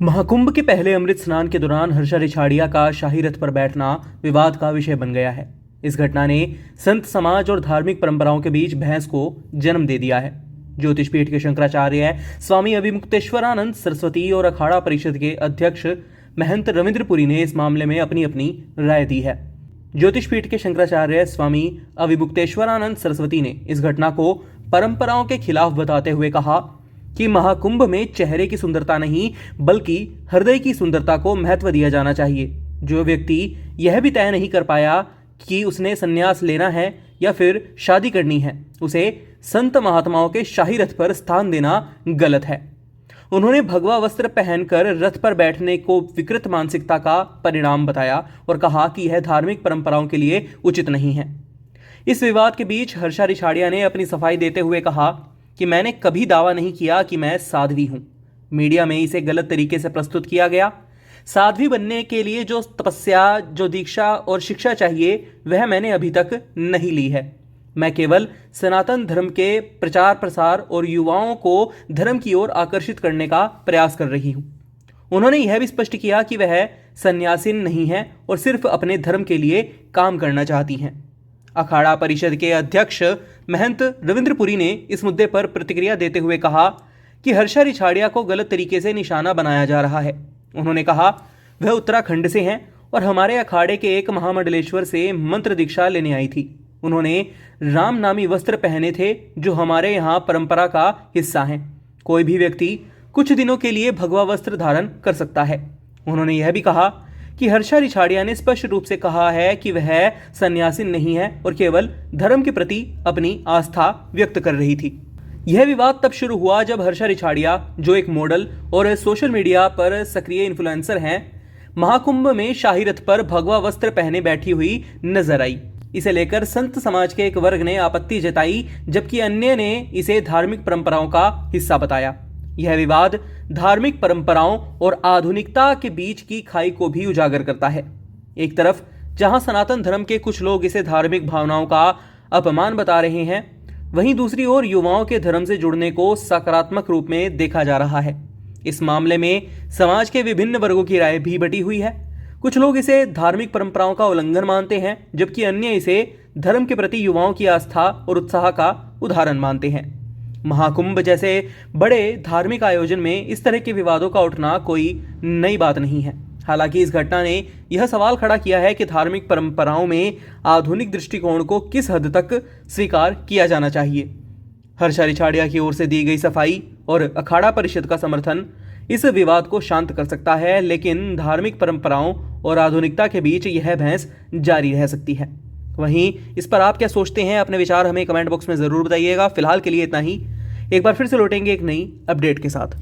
महाकुंभ के पहले अमृत स्नान के दौरान हर्षा रिछाड़िया का शाही रथ पर बैठना विवाद का विषय बन गया है। इस घटना ने संत समाज और धार्मिक परंपराओं के बीच बहस को जन्म दे दिया है। ज्योतिष पीठ के शंकराचार्य स्वामी अभिमुक्तेश्वरानंद सरस्वती और अखाड़ा परिषद के अध्यक्ष महंत रविंद्रपुरी ने इस मामले में अपनी अपनी राय दी है। ज्योतिष पीठ के शंकराचार्य स्वामी अभिमुक्तेश्वरानंद सरस्वती ने इस घटना को परंपराओं के खिलाफ बताते हुए कहा कि महाकुंभ में चेहरे की सुंदरता नहीं बल्कि हृदय की सुंदरता को महत्व दिया जाना चाहिए। जो व्यक्ति यह भी तय नहीं कर पाया कि उसने संन्यास लेना है या फिर शादी करनी है, उसे संत महात्माओं के शाही रथ पर स्थान देना गलत है। उन्होंने भगवा वस्त्र पहनकर रथ पर बैठने को विकृत मानसिकता का परिणाम बताया और कहा कि यह धार्मिक परंपराओं के लिए उचित नहीं है। इस विवाद के बीच हर्षा रिछाड़िया ने अपनी सफाई देते हुए कहा कि मैंने कभी दावा नहीं किया कि मैं साध्वी हूं। मीडिया में इसे गलत तरीके से प्रस्तुत किया गया। साध्वी बनने के लिए जो तपस्या, जो दीक्षा और शिक्षा चाहिए, वह मैंने अभी तक नहीं ली है। मैं केवल सनातन धर्म के प्रचार प्रसार और युवाओं को धर्म की ओर आकर्षित करने का प्रयास कर रही हूं। उन्होंने यह भी स्पष्ट किया कि वह सन्यासीन नहीं है और सिर्फ अपने धर्म के लिए काम करना चाहती हैं। अखाड़ा परिषद के अध्यक्ष महंत रविंद्रपुरी ने इस मुद्दे पर प्रतिक्रिया देते हुए कहा कि हर्षा रिछाड़िया को गलत तरीके से निशाना बनाया जा रहा है। उन्होंने कहा वह उत्तराखंड से हैं और हमारे अखाड़े के एक महामंडलेश्वर से मंत्र दीक्षा लेने आई थी। उन्होंने राम नामी वस्त्र पहने थे जो हमारे यहाँ परंपरा का हिस्सा हैं। कोई भी व्यक्ति कुछ दिनों के लिए भगवा वस्त्र धारण कर सकता है। उन्होंने यह भी कहा कि हर्षा रिछाड़िया ने स्पष्ट रूप से कहा है कि वह सन्यासी नहीं है और केवल धर्म के प्रति अपनी आस्था व्यक्त कर रही थी। यह विवाद तब शुरू हुआ जब हर्षा रिछाड़िया, जो एक मॉडल और सोशल मीडिया पर सक्रिय इन्फ्लुएंसर हैं, महाकुंभ में शाही रथ पर भगवा वस्त्र पहने बैठी हुई नजर आई। इसे लेकर संत समाज के एक वर्ग ने आपत्ति जताई, जबकि अन्य ने इसे धार्मिक परंपराओं का हिस्सा बताया। यह विवाद धार्मिक परंपराओं और आधुनिकता के बीच की खाई को भी उजागर करता है। एक तरफ जहां सनातन धर्म के कुछ लोग इसे धार्मिक भावनाओं का अपमान बता रहे हैं, वहीं दूसरी ओर युवाओं के धर्म से जुड़ने को सकारात्मक रूप में देखा जा रहा है। इस मामले में समाज के विभिन्न वर्गों की राय भी बटी हुई है। कुछ लोग इसे धार्मिक परंपराओं का उल्लंघन मानते हैं, जबकि अन्य इसे धर्म के प्रति युवाओं की आस्था और उत्साह का उदाहरण मानते हैं। महाकुंभ जैसे बड़े धार्मिक आयोजन में इस तरह के विवादों का उठना कोई नई बात नहीं है। हालांकि इस घटना ने यह सवाल खड़ा किया है कि धार्मिक परंपराओं में आधुनिक दृष्टिकोण को किस हद तक स्वीकार किया जाना चाहिए। हर्षा रिछाड़िया की ओर से दी गई सफाई और अखाड़ा परिषद का समर्थन इस विवाद को शांत कर सकता है, लेकिन धार्मिक परंपराओं और आधुनिकता के बीच यह बहस जारी रह सकती है। वहीं इस पर आप क्या सोचते हैं? अपने विचार हमें कमेंट बॉक्स में ज़रूर बताइएगा। फिलहाल के लिए इतना ही। एक बार फिर से लौटेंगे एक नई अपडेट के साथ।